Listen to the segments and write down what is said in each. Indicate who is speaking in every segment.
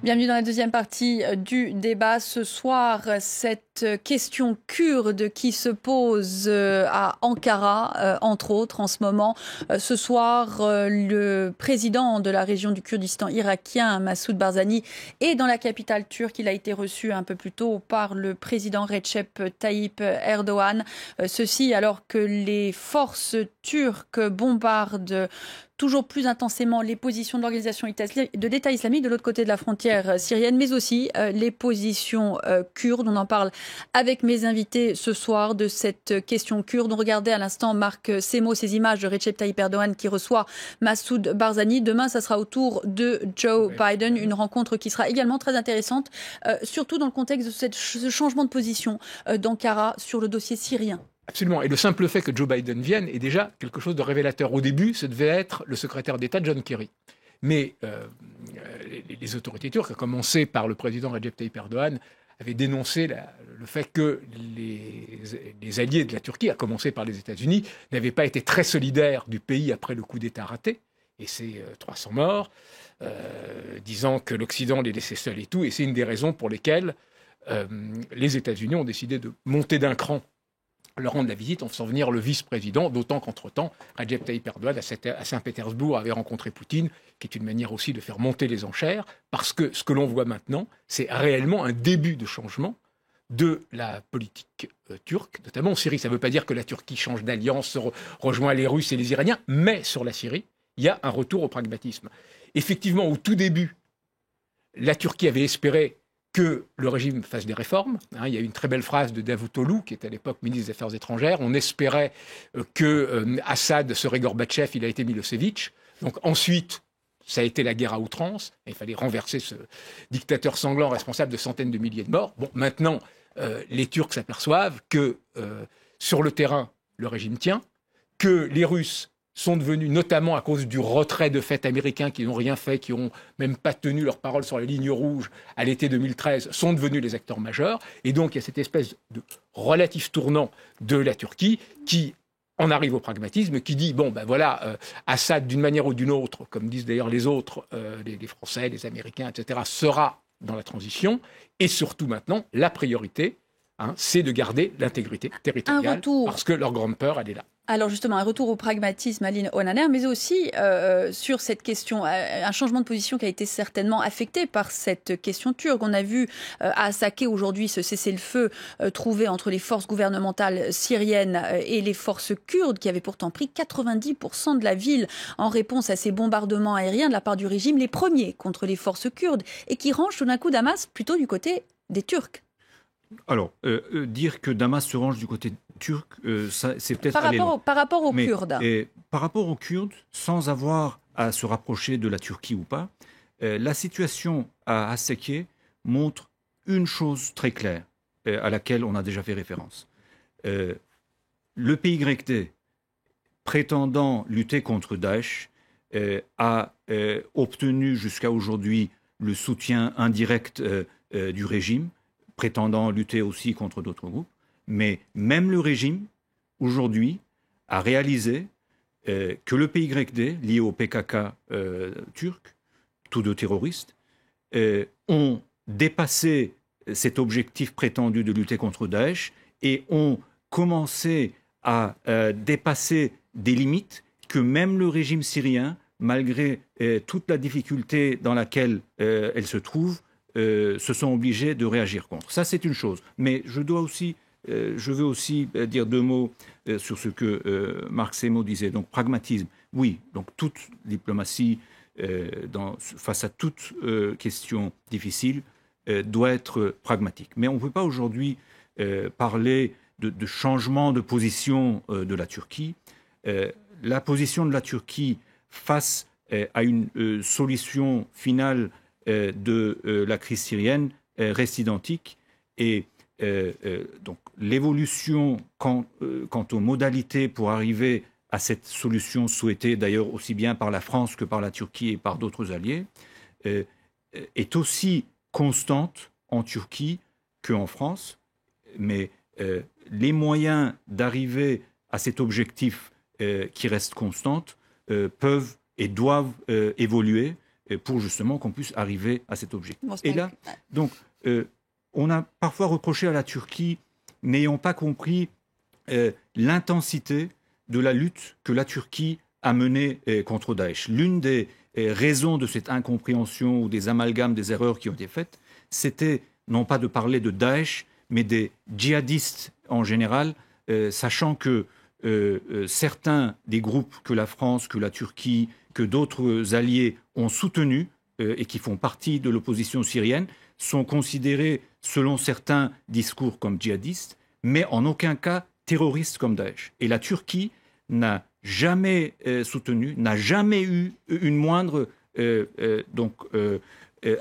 Speaker 1: Bienvenue dans la deuxième partie du débat. Ce soir, cette question kurde qui se pose à Ankara, entre autres, en ce moment. Ce soir, le président de la région du Kurdistan irakien, Massoud Barzani, est dans la capitale turque. Il a été reçu un peu plus tôt par le président Recep Tayyip Erdogan. Ceci alors que les forces turques bombardent toujours plus intensément les positions de l'organisation de l'État islamique de l'autre côté de la frontière syrienne, mais aussi les positions kurdes. On en parle avec mes invités ce soir de cette question kurde. On regardait à l'instant, Marc, ces mots, ces images de Recep Tayyip Erdogan qui reçoit Massoud Barzani. Demain, ça sera au tour de Joe Biden, une rencontre qui sera également très intéressante, surtout dans le contexte de ce changement de position d'Ankara sur le dossier syrien.
Speaker 2: Absolument. Et le simple fait que Joe Biden vienne est déjà quelque chose de révélateur. Au début, ce devait être le secrétaire d'État John Kerry. Mais les autorités turques, à commencer par le président Recep Tayyip Erdogan, avaient dénoncé le fait que les alliés de la Turquie, à commencer par les États-Unis, n'avaient pas été très solidaires du pays après le coup d'État raté. Et c'est 300 morts, disant que l'Occident les laissait seuls et tout. Et c'est une des raisons pour lesquelles les États-Unis ont décidé de monter d'un cran leur rendre la visite en faisant venir le vice-président, d'autant qu'entre-temps, Recep Tayyip Erdogan, à Saint-Pétersbourg, avait rencontré Poutine, qui est une manière aussi de faire monter les enchères, parce que ce que l'on voit maintenant, c'est réellement un début de changement de la politique turque, notamment en Syrie. Ça ne veut pas dire que la Turquie change d'alliance, rejoint les Russes et les Iraniens, mais sur la Syrie, il y a un retour au pragmatisme. Effectivement, au tout début, la Turquie avait espéré que le régime fasse des réformes. Il y a eu une très belle phrase de Davutoglu, qui était à l'époque ministre des Affaires étrangères. On espérait que Assad serait Gorbatchev, il a été Milosevic. Donc ensuite, ça a été la guerre à outrance. Il fallait renverser ce dictateur sanglant responsable de centaines de milliers de morts. Bon, maintenant, les Turcs s'aperçoivent que sur le terrain, le régime tient, que les Russes sont devenus, notamment à cause du retrait de fait américains qui n'ont rien fait, qui n'ont même pas tenu leur parole sur la ligne rouge à l'été 2013, sont devenus les acteurs majeurs. Et donc, il y a cette espèce de relatif tournant de la Turquie qui en arrive au pragmatisme, qui dit, bon, ben voilà, Assad, d'une manière ou d'une autre, comme disent d'ailleurs les autres, les Français, les Américains, etc., sera dans la transition. Et surtout maintenant, la priorité, c'est de garder l'intégrité territoriale, parce que leur grande peur, elle est là.
Speaker 1: Alors justement, un retour au pragmatisme, Aline Onaner, mais aussi sur cette question, un changement de position qui a été certainement affecté par cette question turque. On a vu à Saké aujourd'hui ce cessez-le-feu trouvé entre les forces gouvernementales syriennes et les forces kurdes qui avaient pourtant pris 90% de la ville en réponse à ces bombardements aériens de la part du régime, les premiers contre les forces kurdes, et qui rangent tout d'un coup Damas plutôt du côté des Turcs.
Speaker 3: Alors, dire que Damas se range du côté turc, c'est peut-être
Speaker 1: par rapport aux Kurdes.
Speaker 3: Par rapport aux Kurdes, sans avoir à se rapprocher de la Turquie ou pas, la situation à Haseki montre une chose très claire, à laquelle on a déjà fait référence. Le PYD, prétendant lutter contre Daesh, a obtenu jusqu'à aujourd'hui le soutien indirect du régime, prétendant lutter aussi contre d'autres groupes. Mais même le régime, aujourd'hui, a réalisé que le PYD, lié au PKK turc, tous deux terroristes, ont dépassé cet objectif prétendu de lutter contre Daesh et ont commencé à dépasser des limites que même le régime syrien, malgré toute la difficulté dans laquelle elle se trouve, se sont obligés de réagir contre. Ça, c'est une chose. Mais je veux aussi dire deux mots sur ce que Marc Semo disait. Donc, pragmatisme. Oui, donc toute diplomatie, face à toute question difficile, doit être pragmatique. Mais on ne peut pas aujourd'hui parler de changement de position de la Turquie. La position de la Turquie face à une solution finale de la crise syrienne reste identique. Et donc l'évolution quant aux modalités pour arriver à cette solution souhaitée d'ailleurs aussi bien par la France que par la Turquie et par d'autres alliés est aussi constante en Turquie qu'en France. Mais les moyens d'arriver à cet objectif qui reste constante peuvent et doivent évoluer. pour justement qu'on puisse arriver à cet objectif.
Speaker 1: Bon,
Speaker 3: Et là, donc, on a parfois reproché à la Turquie n'ayant pas compris l'intensité de la lutte que la Turquie a menée contre Daesh. L'une des raisons de cette incompréhension ou des amalgames, des erreurs qui ont été faites, c'était non pas de parler de Daesh, mais des djihadistes en général, sachant que certains des groupes que la France, que la Turquie, que d'autres alliés ont soutenus et qui font partie de l'opposition syrienne, sont considérés, selon certains discours, comme djihadistes, mais en aucun cas terroristes comme Daesh. Et la Turquie n'a jamais soutenu, n'a jamais eu une moindre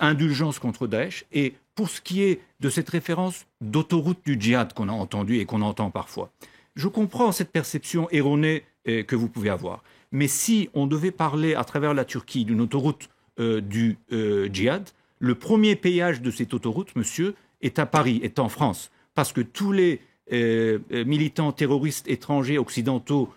Speaker 3: indulgence contre Daesh. Et pour ce qui est de cette référence d'autoroute du djihad qu'on a entendue et qu'on entend parfois, je comprends cette perception erronée que vous pouvez avoir. Mais si on devait parler à travers la Turquie d'une autoroute du djihad, le premier péage de cette autoroute, monsieur, est à Paris, est en France. Parce que tous les militants terroristes étrangers occidentaux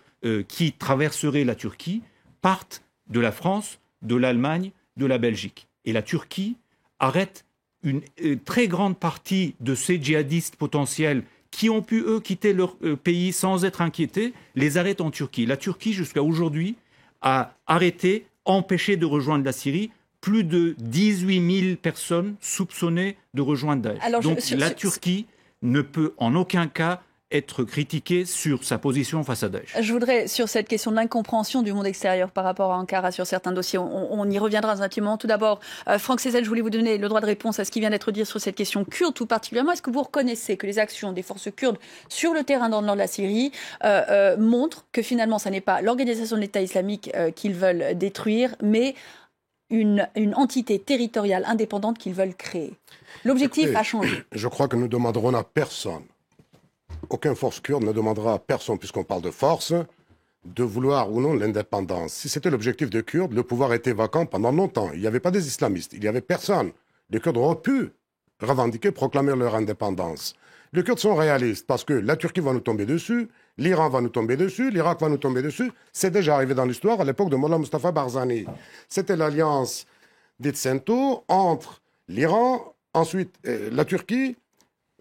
Speaker 3: qui traverseraient la Turquie partent de la France, de l'Allemagne, de la Belgique. Et la Turquie arrête une très grande partie de ces djihadistes potentiels qui ont pu, eux, quitter leur pays sans être inquiétés, les arrête en Turquie. La Turquie, jusqu'à aujourd'hui, a arrêté, empêché de rejoindre la Syrie plus de 18 000 personnes soupçonnées de rejoindre Daesh.
Speaker 1: Alors,
Speaker 3: donc la Turquie ne peut en aucun cas être critiquée sur sa position face à Daesh.
Speaker 1: Je voudrais, sur cette question de l'incompréhension du monde extérieur par rapport à Ankara sur certains dossiers, on y reviendra dans un petit moment. Tout d'abord, Franck Sezel, je voulais vous donner le droit de réponse à ce qui vient d'être dit sur cette question kurde tout particulièrement. Est-ce que vous reconnaissez que les actions des forces kurdes sur le terrain dans le nord de la Syrie montrent que finalement, ce n'est pas l'organisation de l'État islamique qu'ils veulent détruire, mais une entité territoriale indépendante qu'ils veulent créer? L'objectif a changé.
Speaker 4: Je crois que nous demanderons à personne, aucune force kurde ne demandera à personne, puisqu'on parle de force, de vouloir ou non l'indépendance. Si c'était l'objectif des Kurdes, le pouvoir était vacant pendant longtemps. Il n'y avait pas des islamistes, il n'y avait personne. Les Kurdes auraient pu revendiquer, proclamer leur indépendance. Les Kurdes sont réalistes parce que la Turquie va nous tomber dessus, l'Iran va nous tomber dessus, l'Irak va nous tomber dessus. C'est déjà arrivé dans l'histoire à l'époque de Mollah Mustafa Barzani. C'était l'alliance d'Itzento entre l'Iran, ensuite la Turquie.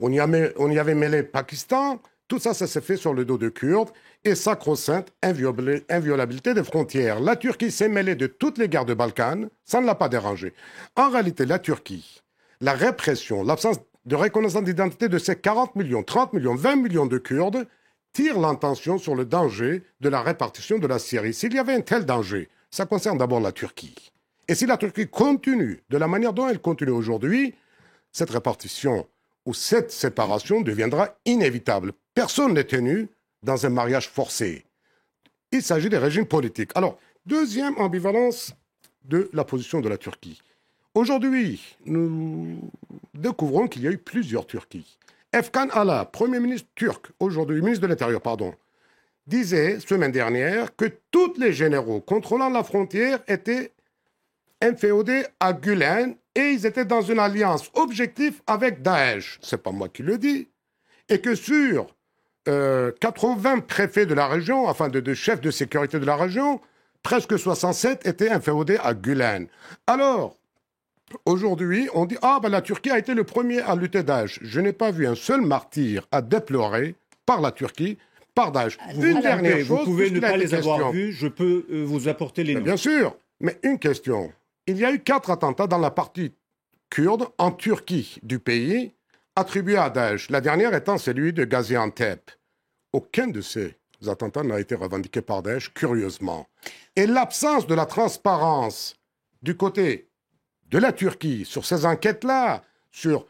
Speaker 4: On y avait mêlé Pakistan. Tout ça, ça s'est fait sur le dos de Kurdes et sacro-sainte inviolabilité des frontières. La Turquie s'est mêlée de toutes les guerres de Balkans. Ça ne l'a pas dérangé. En réalité, la Turquie, la répression, l'absence de reconnaissance d'identité de ces 40 millions, 30 millions, 20 millions de Kurdes tire l'attention sur le danger de la répartition de la Syrie. S'il y avait un tel danger, ça concerne d'abord la Turquie. Et si la Turquie continue de la manière dont elle continue aujourd'hui, cette répartition où cette séparation deviendra inévitable. Personne n'est tenu dans un mariage forcé. Il s'agit des régimes politiques. Alors, deuxième ambivalence de la position de la Turquie. Aujourd'hui, nous découvrons qu'il y a eu plusieurs Turquies. Efkan Ala, Premier ministre turc, aujourd'hui, ministre de l'Intérieur, pardon, disait, semaine dernière, que tous les généraux contrôlant la frontière étaient inféodés à Gülen et ils étaient dans une alliance objective avec Daesh. C'est pas moi qui le dis. Et que sur 80 préfets de la région, enfin de chefs de sécurité de la région, presque 67 étaient inféodés à Gülen. Alors, aujourd'hui, on dit « Ah, ben la Turquie a été le premier à lutter Daesh ». Je n'ai pas vu un seul martyr à déplorer par la Turquie, par Daesh.
Speaker 3: Une dernière chose, vous pouvez ne pas les avoir vus, je peux vous apporter les noms.
Speaker 4: Bien sûr, mais une question. Il y a eu 4 attentats dans la partie kurde, en Turquie du pays, attribués à Daesh. La dernière étant celui de Gaziantep. Aucun de ces attentats n'a été revendiqué par Daesh, curieusement. Et l'absence de la transparence du côté de la Turquie sur ces enquêtes-là, sur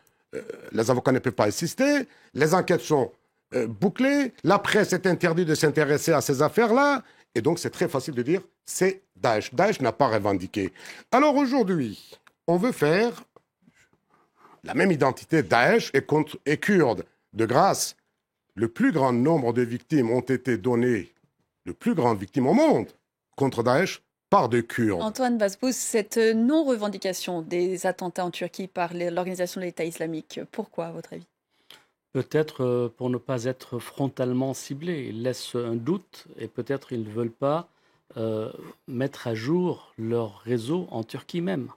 Speaker 4: les avocats ne peuvent pas assister, les enquêtes sont bouclées, la presse est interdite de s'intéresser à ces affaires-là, et donc c'est très facile de dire c'est Daesh. Daesh n'a pas revendiqué. Alors aujourd'hui, on veut faire la même identité Daesh et kurde. De grâce, le plus grand nombre de victimes ont été données, le plus grande victime au monde, contre Daesh, par des Kurdes.
Speaker 1: Antoine Basbous, cette non-revendication des attentats en Turquie par l'organisation de l'État islamique, pourquoi à votre avis?
Speaker 5: Peut-être pour ne pas être frontalement ciblés. Ils laissent un doute et peut-être ils ne veulent pas mettre à jour leur réseau en Turquie même.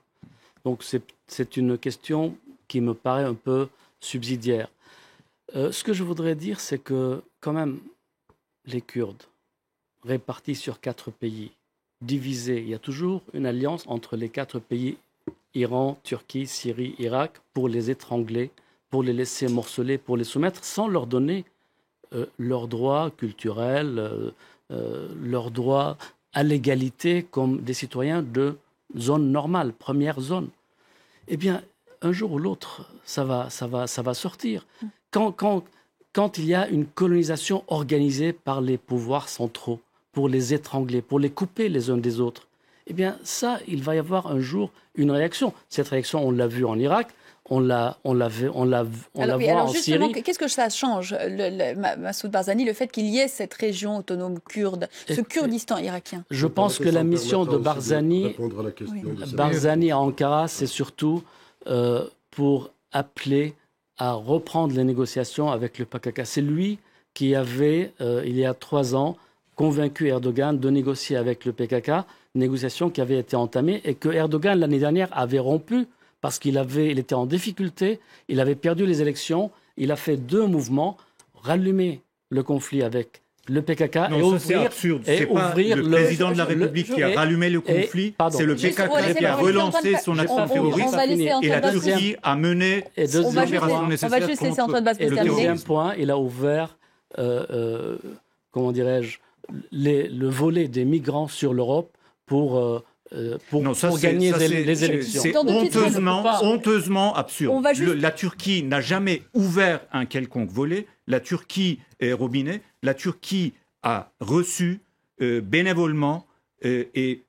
Speaker 5: Donc c'est une question qui me paraît un peu subsidiaire. Ce que je voudrais dire, c'est que quand même, les Kurdes, répartis sur 4 pays, divisés, il y a toujours une alliance entre les 4 pays, Iran, Turquie, Syrie, Irak, pour les étrangler, pour les laisser morceler, pour les soumettre, sans leur donner leurs droits culturels, leurs droits à l'égalité comme des citoyens de zone normale, première zone. Eh bien, un jour ou l'autre, ça va sortir. Quand il y a une colonisation organisée par les pouvoirs centraux pour les étrangler, pour les couper les uns des autres, eh bien, ça, il va y avoir un jour une réaction. Cette réaction, on l'a vu en Irak, on la voit en Syrie.
Speaker 1: Qu'est-ce que ça change, Massoud Barzani, le fait qu'il y ait cette région autonome kurde, ce Kurdistan irakien?
Speaker 5: Je pense que la mission de Barzani à Ankara, c'est surtout pour appeler à reprendre les négociations avec le PKK. C'est lui qui avait, il y a 3 ans, convaincu Erdogan de négocier avec le PKK, négociation qui avait été entamée et que Erdogan, l'année dernière, avait rompu parce qu'il était en difficulté, il avait perdu les élections, il a fait 2 mouvements, rallumer le conflit avec le PKK
Speaker 3: non,
Speaker 5: et
Speaker 3: ça
Speaker 5: ouvrir...
Speaker 3: c'est absurde. C'est pas le président de la République qui a rallumé le conflit, c'est le PKK qui a relancé son action terroriste et la Turquie a mené les opérations nécessaires.
Speaker 1: On va juste laisser Antoine Bastos terminer.
Speaker 5: Et le deuxième point, il a ouvert, comment dirais-je, le volet des migrants sur l'Europe pour gagner les élections.
Speaker 3: C'est honteusement absurde. La Turquie n'a jamais ouvert un quelconque volet. La Turquie est robinet. La Turquie a reçu bénévolement et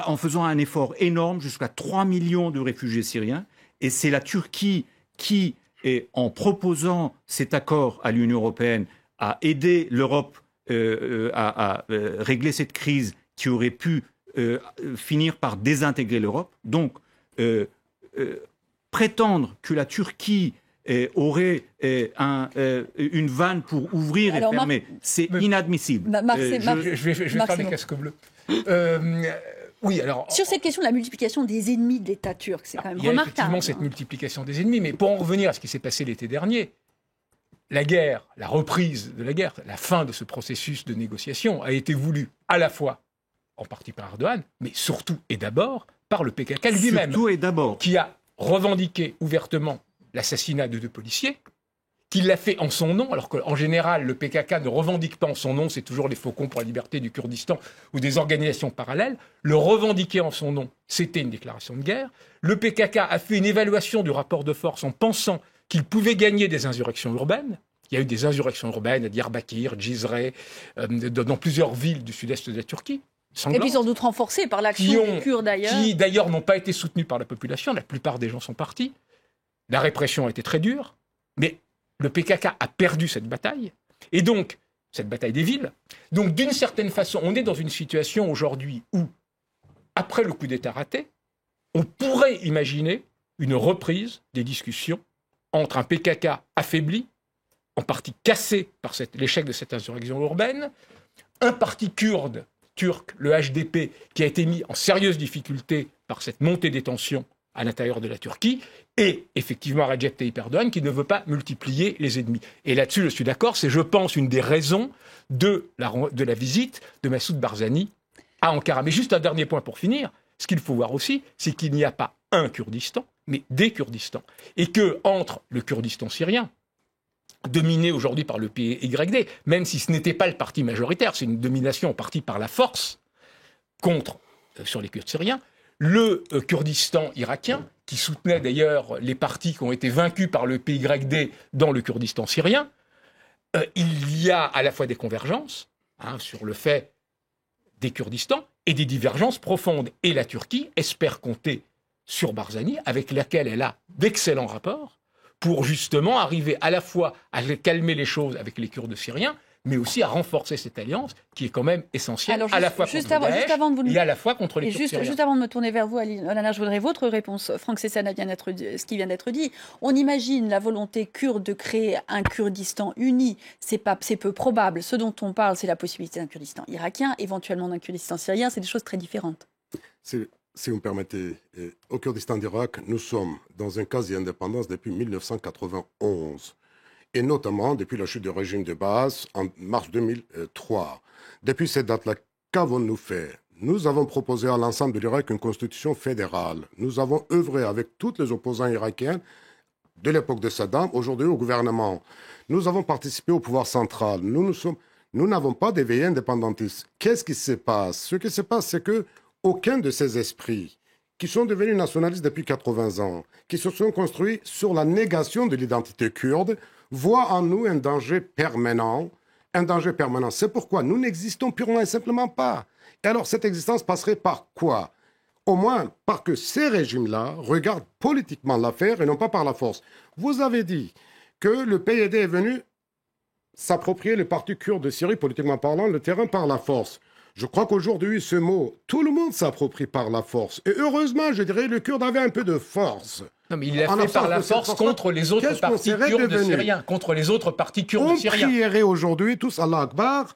Speaker 3: en faisant un effort énorme jusqu'à 3 millions de réfugiés syriens. Et c'est la Turquie qui, en proposant cet accord à l'Union européenne, a aidé l'Europe à régler cette crise qui aurait pu finir par désintégrer l'Europe. Donc, prétendre que la Turquie aurait une vanne pour ouvrir et fermer, c'est inadmissible.
Speaker 2: Je vais faire les casques bleus. Oui, alors,
Speaker 1: sur cette question de la multiplication des ennemis de l'État turc, c'est quand même remarquable.
Speaker 2: Il y a effectivement cette multiplication des ennemis, mais pour en revenir à ce qui s'est passé l'été dernier, la guerre, la reprise de la guerre, la fin de ce processus de négociation a été voulue à la fois en partie par Erdogan, mais surtout et d'abord par le PKK lui-même, qui a revendiqué ouvertement l'assassinat de 2 policiers, qui l'a fait en son nom, alors qu'en général, le PKK ne revendique pas en son nom, c'est toujours les Faucons pour la liberté du Kurdistan ou des organisations parallèles. Le revendiquer en son nom, c'était une déclaration de guerre. Le PKK a fait une évaluation du rapport de force en pensant qu'il pouvait gagner des insurrections urbaines. Il y a eu des insurrections urbaines à Diyarbakir, Cizre, dans plusieurs villes du sud-est de la Turquie.
Speaker 1: Et puis sans doute renforcées par l'action des Kurdes d'ailleurs.
Speaker 2: Qui d'ailleurs n'ont pas été soutenues par la population. La plupart des gens sont partis. La répression a été très dure. Mais le PKK a perdu cette bataille. Et donc, cette bataille des villes. Donc, d'une certaine façon, on est dans une situation aujourd'hui où, après le coup d'État raté, on pourrait imaginer une reprise des discussions entre un PKK affaibli, en partie cassé par l'échec de cette insurrection urbaine, un parti kurde turc, le HDP, qui a été mis en sérieuse difficulté par cette montée des tensions à l'intérieur de la Turquie, et effectivement Recep Tayyip Erdogan qui ne veut pas multiplier les ennemis. Et là-dessus, je suis d'accord, c'est, je pense, une des raisons de la visite de Massoud Barzani à Ankara. Mais juste un dernier point pour finir, ce qu'il faut voir aussi, c'est qu'il n'y a pas un Kurdistan, mais des Kurdistans. Et que entre le Kurdistan syrien, dominé aujourd'hui par le PYD, même si ce n'était pas le parti majoritaire, c'est une domination en partie par la force sur les Kurdes syriens, le Kurdistan irakien, qui soutenait d'ailleurs les partis qui ont été vaincus par le PYD dans le Kurdistan syrien, il y a à la fois des convergences sur le fait des Kurdistans et des divergences profondes. Et la Turquie espère compter sur Barzani, avec laquelle elle a d'excellents rapports, pour justement arriver à la fois à calmer les choses avec les Kurdes syriens, mais aussi à renforcer cette alliance qui est quand même essentielle à la fois contre Daesh et à la fois contre les Kurdes syriens.
Speaker 1: Juste avant de me tourner vers vous, Ali Olana, je voudrais votre réponse. Franck Sessana, ce qui vient d'être dit. On imagine la volonté kurde de créer un Kurdistan uni. C'est peu probable. Ce dont on parle, c'est la possibilité d'un Kurdistan irakien, éventuellement d'un Kurdistan syrien. C'est des choses très différentes.
Speaker 4: Si vous me permettez, au Kurdistan d'Irak, nous sommes dans un quasi-indépendance depuis 1991. Et notamment depuis la chute du régime de Baas en mars 2003. Depuis cette date-là, qu'avons-nous fait? Nous avons proposé à l'ensemble de l'Irak une constitution fédérale. Nous avons œuvré avec tous les opposants irakiens de l'époque de Saddam, aujourd'hui au gouvernement. Nous avons participé au pouvoir central. Nous n'avons pas d'éveillé indépendantiste. Qu'est-ce qui se passe? Ce qui se passe, c'est que aucun de ces esprits qui sont devenus nationalistes depuis 80 ans, qui se sont construits sur la négation de l'identité kurde, voit en nous un danger permanent. Un danger permanent. C'est pourquoi nous n'existons purement et simplement pas. Et alors, cette existence passerait par quoi? Au moins par que ces régimes-là regardent politiquement l'affaire et non pas par la force. Vous avez dit que le PYD est venu s'approprier le parti kurde de Syrie, politiquement parlant, le terrain par la force. Je crois qu'aujourd'hui, ce mot, tout le monde s'approprie par la force. Et heureusement, je dirais, le Kurde avait un peu de force.
Speaker 2: Non, mais il l'a fait par la force contre les autres partis kurdes syriens. Contre les autres partis kurdes syriens.
Speaker 4: On prierait aujourd'hui tous Allah Akbar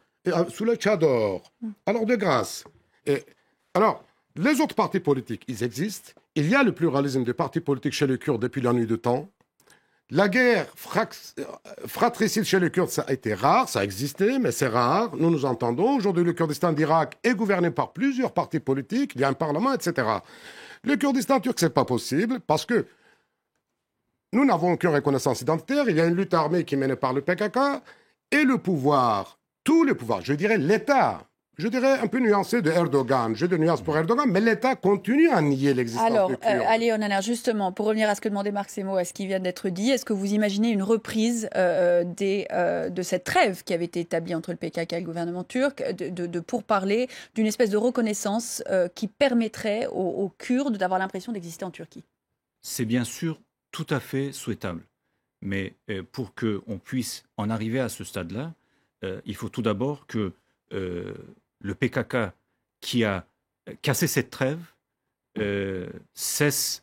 Speaker 4: sous le tchador. Alors, de grâce. Alors, les autres partis politiques, ils existent. Il y a le pluralisme des partis politiques chez les Kurdes depuis la nuit de temps. La guerre fratricide chez les Kurdes, ça a été rare, ça a existé, mais c'est rare. Nous nous entendons. Aujourd'hui, le Kurdistan d'Irak est gouverné par plusieurs partis politiques. Il y a un parlement, etc. Le Kurdistan turc, c'est pas possible parce que nous n'avons aucune reconnaissance identitaire. Il y a une lutte armée qui est menée par le PKK et le pouvoir, tous les pouvoirs, je dirais l'État. Je dirais un peu nuancé de Erdogan. J'ai de nuances pour Erdogan, mais l'État continue à nier l'existence des Kurdes.
Speaker 1: Alors, Ali Onana, justement, pour revenir à ce que demandait Marc Semo, à ce qui vient d'être dit, est-ce que vous imaginez une reprise de cette trêve qui avait été établie entre le PKK et le gouvernement turc, pour parler d'une espèce de reconnaissance qui permettrait aux Kurdes d'avoir l'impression d'exister en Turquie?
Speaker 3: C'est bien sûr tout à fait souhaitable. Mais pour qu'on puisse en arriver à ce stade-là, il faut tout d'abord que le PKK qui a cassé cette trêve cesse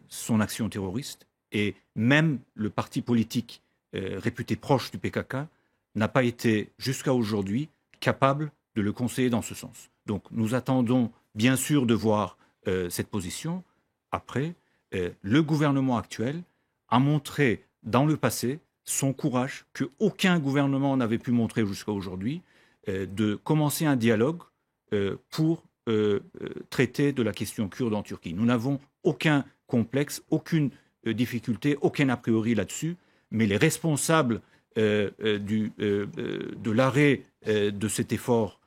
Speaker 3: son action terroriste, et même le parti politique réputé proche du PKK n'a pas été jusqu'à aujourd'hui capable de le conseiller dans ce sens. Donc nous attendons bien sûr de voir cette position. Après, le gouvernement actuel a montré dans le passé son courage que aucun gouvernement n'avait pu montrer jusqu'à aujourd'hui, de commencer un dialogue pour traiter de la question kurde en Turquie. Nous n'avons aucun complexe, aucune difficulté, aucun a priori là-dessus, mais les responsables de l'arrêt de cet effort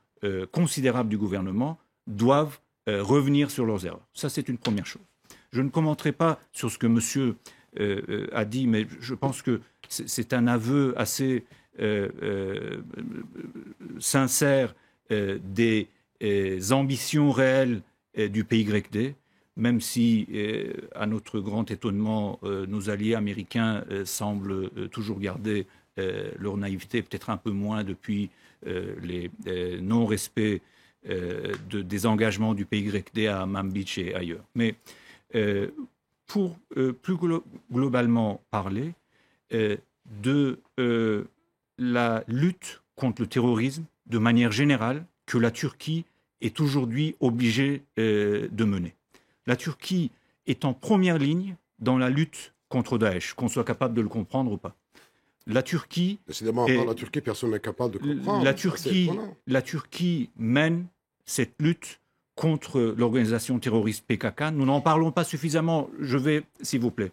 Speaker 3: considérable du gouvernement doivent revenir sur leurs erreurs. Ça, c'est une première chose. Je ne commenterai pas sur ce que monsieur a dit, mais je pense que c'est un aveu assez sincère des ambitions réelles du PYD, même si, à notre grand étonnement, nos alliés américains semblent toujours garder leur naïveté, peut-être un peu moins depuis les non-respects des engagements du PYD à Manbij et ailleurs. Mais pour plus globalement parler de la lutte contre le terrorisme de manière générale que la Turquie est aujourd'hui obligée de mener. La Turquie est en première ligne dans la lutte contre Daesh, qu'on soit capable de le comprendre ou pas. La Turquie...
Speaker 4: Décidément, à part la Turquie, personne n'est capable de comprendre.
Speaker 3: La Turquie mène cette lutte contre l'organisation terroriste PKK. Nous n'en parlons pas suffisamment. Je vais, s'il vous plaît.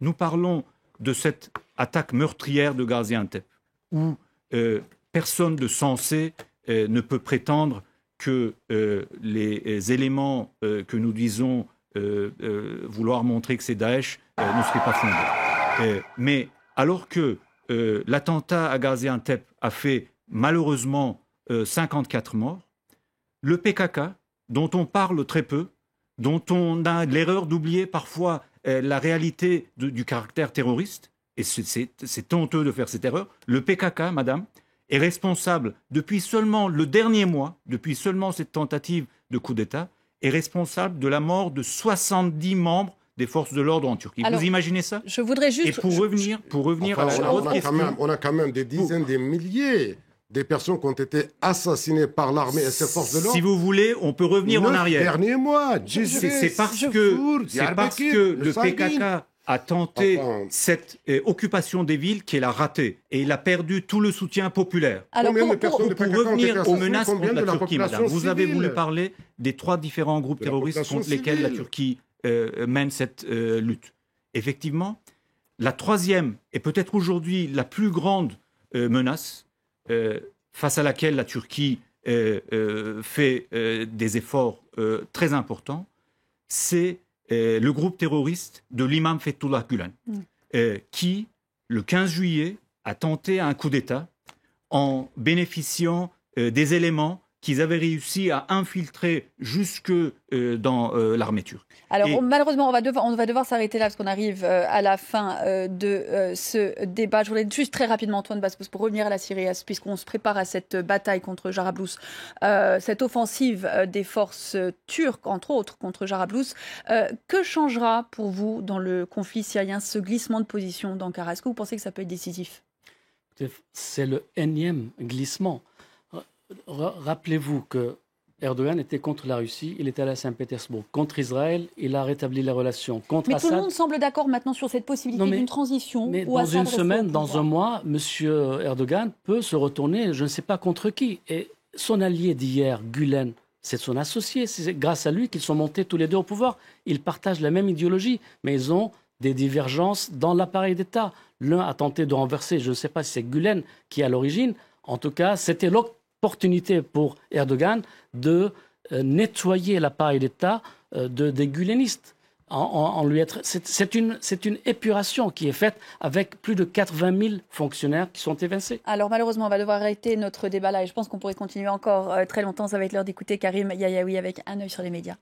Speaker 3: Nous parlons de cette attaque meurtrière de Gaziantep, où personne de sensé ne peut prétendre que les éléments que nous disons vouloir montrer que c'est Daesh ne seraient pas fondés. Mais alors que l'attentat à Gaziantep a fait malheureusement 54 morts, le PKK, dont on parle très peu, dont on a l'erreur d'oublier parfois la réalité du caractère terroriste, et c'est honteux de faire cette erreur, le PKK, madame, est responsable depuis seulement le dernier mois, depuis seulement cette tentative de coup d'État, est responsable de la mort de 70 membres des forces de l'ordre en Turquie.
Speaker 1: Alors,
Speaker 3: vous imaginez ça?
Speaker 1: Je voudrais juste...
Speaker 3: Et pour revenir à votre question...
Speaker 4: On a quand même des dizaines, des milliers des personnes qui ont été assassinées par l'armée et ses forces de l'ordre.
Speaker 3: Si vous voulez, on peut revenir en arrière.
Speaker 4: Derniers mois,
Speaker 3: c'est parce que le PKK a tenté cette occupation des villes qu'il a raté. Et il a perdu tout le soutien populaire.
Speaker 1: Alors,
Speaker 3: pour revenir aux menaces contre la Turquie, madame, vous avez voulu parler des 3 différents groupes terroristes contre lesquels la Turquie mène cette lutte. Effectivement, la 3e et peut-être aujourd'hui la plus grande menace face à laquelle la Turquie fait des efforts très importants, c'est le groupe terroriste de l'imam Fethullah Gülen, qui, le 15 juillet, a tenté un coup d'État en bénéficiant des éléments qu'ils avaient réussi à infiltrer jusque dans l'armée turque.
Speaker 1: Alors malheureusement, on va devoir s'arrêter là parce qu'on arrive à la fin de ce débat. Je voudrais juste très rapidement, Antoine Basbous, pour revenir à la Syrie, puisqu'on se prépare à cette bataille contre Jarablus, cette offensive des forces turques, entre autres, contre Jarablus. Que changera pour vous dans le conflit syrien ce glissement de position d'Ankara? Est-ce que vous pensez que ça peut être décisif?
Speaker 5: C'est le énième glissement. Rappelez-vous que Erdogan était contre la Russie, il était allé à Saint-Pétersbourg. Contre Israël, il a rétabli les relations. Contre
Speaker 1: mais
Speaker 5: Assad,
Speaker 1: tout le monde semble d'accord maintenant sur cette possibilité d'une transition.
Speaker 5: Mais
Speaker 1: où
Speaker 5: dans
Speaker 1: Assad
Speaker 5: une semaine,
Speaker 1: reste au pouvoir.
Speaker 5: dans un mois, M. Erdogan peut se retourner, je ne sais pas contre qui. Et son allié d'hier, Gülen, c'est son associé. C'est grâce à lui qu'ils sont montés tous les deux au pouvoir. Ils partagent la même idéologie, mais ils ont des divergences dans l'appareil d'État. L'un a tenté de renverser, je ne sais pas si c'est Gülen qui est à l'origine. En tout cas, c'était l'opportunité pour Erdogan de nettoyer l'appareil d'État des gulenistes. C'est une épuration qui est faite avec plus de 80 000 fonctionnaires qui sont évincés.
Speaker 1: Alors malheureusement, on va devoir arrêter notre débat là et je pense qu'on pourrait continuer encore très longtemps. Ça va être l'heure d'écouter Karim Yayaoui avec un œil sur les médias.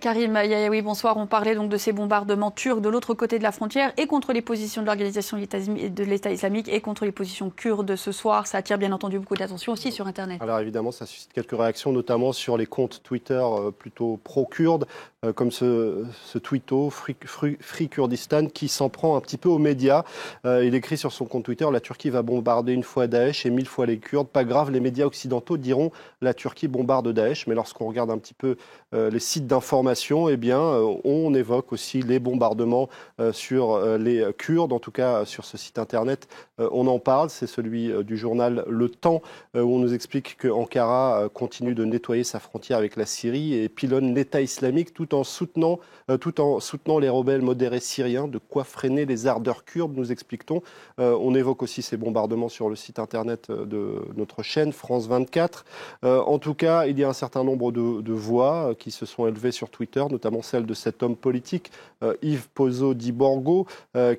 Speaker 1: Karim Yayaoui, bonsoir. On parlait donc de ces bombardements turcs de l'autre côté de la frontière et contre les positions de l'organisation de l'État islamique et contre les positions kurdes ce soir. Ça attire bien entendu beaucoup d'attention aussi sur Internet.
Speaker 6: Alors évidemment, ça suscite quelques réactions, notamment sur les comptes Twitter plutôt pro-kurdes, comme ce tweeto Free Kurdistan qui s'en prend un petit peu aux médias. Il écrit sur son compte Twitter: la Turquie va bombarder une fois Daesh et 1000 fois les Kurdes. Pas grave, les médias occidentaux diront la Turquie bombarde Daesh. Mais lorsqu'on regarde un petit peu les sites d'information, eh bien, on évoque aussi les bombardements sur les Kurdes. En tout cas, sur ce site internet, on en parle. C'est celui du journal Le Temps, où on nous explique que Ankara continue de nettoyer sa frontière avec la Syrie et pilonne l'État islamique tout en soutenant les rebelles modérés syriens. De quoi freiner les ardeurs kurdes, nous explique-t-on. On évoque aussi ces bombardements sur le site internet de notre chaîne France 24. En tout cas, il y a un certain nombre de voix qui se sont élevées sur Twitter, notamment celle de cet homme politique, Yves Pozzo di Borgo,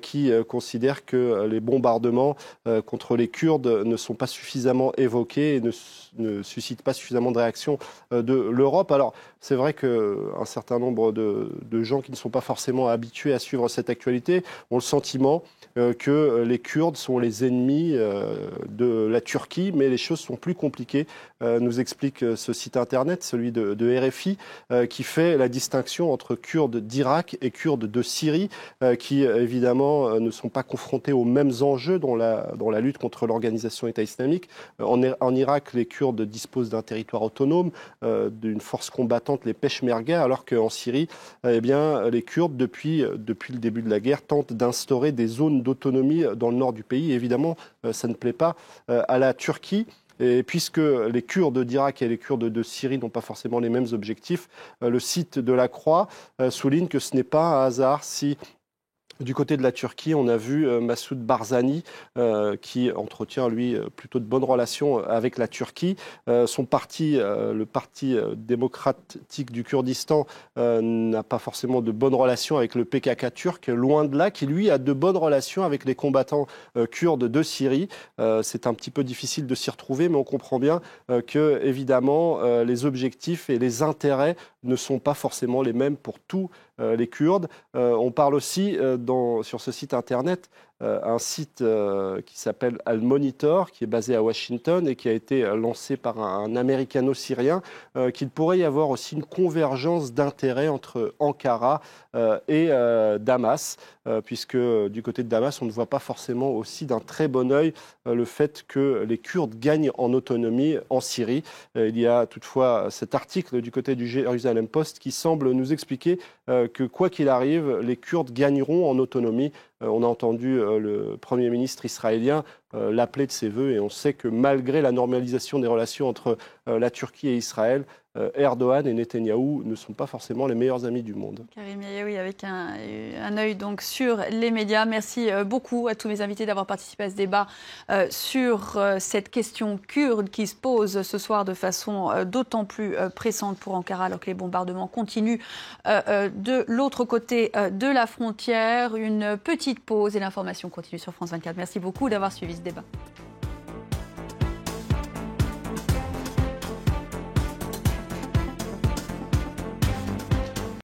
Speaker 6: qui considère que les bombardements contre les Kurdes ne sont pas suffisamment évoqués et ne suscitent pas suffisamment de réactions de l'Europe. Alors, c'est vrai qu'un certain nombre de gens qui ne sont pas forcément habitués à suivre cette actualité ont le sentiment que les Kurdes sont les ennemis de la Turquie, mais les choses sont plus compliquées, nous explique ce site internet, celui de RFI, qui fait la distinction entre Kurdes d'Irak et Kurdes de Syrie, qui évidemment ne sont pas confrontés aux mêmes enjeux dans la lutte contre l'organisation État islamique. En Irak, les Kurdes disposent d'un territoire autonome, d'une force combattante, les Peshmerga, alors qu'en Syrie, eh bien, les Kurdes, depuis le début de la guerre, tentent d'instaurer des zones d'autonomie dans le nord du pays. Évidemment, ça ne plaît pas à la Turquie. Et puisque les Kurdes d'Irak et les Kurdes de Syrie n'ont pas forcément les mêmes objectifs, le site de la Croix souligne que ce n'est pas un hasard si Du côté de la Turquie, on a vu Massoud Barzani qui entretient, lui, plutôt de bonnes relations avec la Turquie. Son parti, le Parti démocratique du Kurdistan, n'a pas forcément de bonnes relations avec le PKK turc, loin de là, qui lui a de bonnes relations avec les combattants kurdes de Syrie. C'est un petit peu difficile de s'y retrouver, mais on comprend bien que, évidemment, les objectifs et les intérêts ne sont pas forcément les mêmes pour tous les Kurdes. On parle aussi sur ce site internet, un site qui s'appelle Al Monitor, qui est basé à Washington et qui a été lancé par un américano-syrien, qu'il pourrait y avoir aussi une convergence d'intérêts entre Ankara et Damas, puisque du côté de Damas, on ne voit pas forcément aussi d'un très bon œil le fait que les Kurdes gagnent en autonomie en Syrie. Il y a toutefois cet article du côté du Jerusalem Post qui semble nous expliquer que quoi qu'il arrive, les Kurdes gagneront en autonomie. On a entendu le Premier ministre israélien l'appeler de ses voeux et on sait que malgré la normalisation des relations entre la Turquie et Israël, Erdogan et Netanyahou ne sont pas forcément les meilleurs amis du monde.
Speaker 1: Karim Yayaoui avec un œil donc sur les médias. Merci beaucoup à tous mes invités d'avoir participé à ce débat sur cette question kurde qui se pose ce soir de façon d'autant plus pressante pour Ankara alors que les bombardements continuent de l'autre côté de la frontière. Une petite pause et l'information continue sur France 24. Merci beaucoup d'avoir suivi ce débat.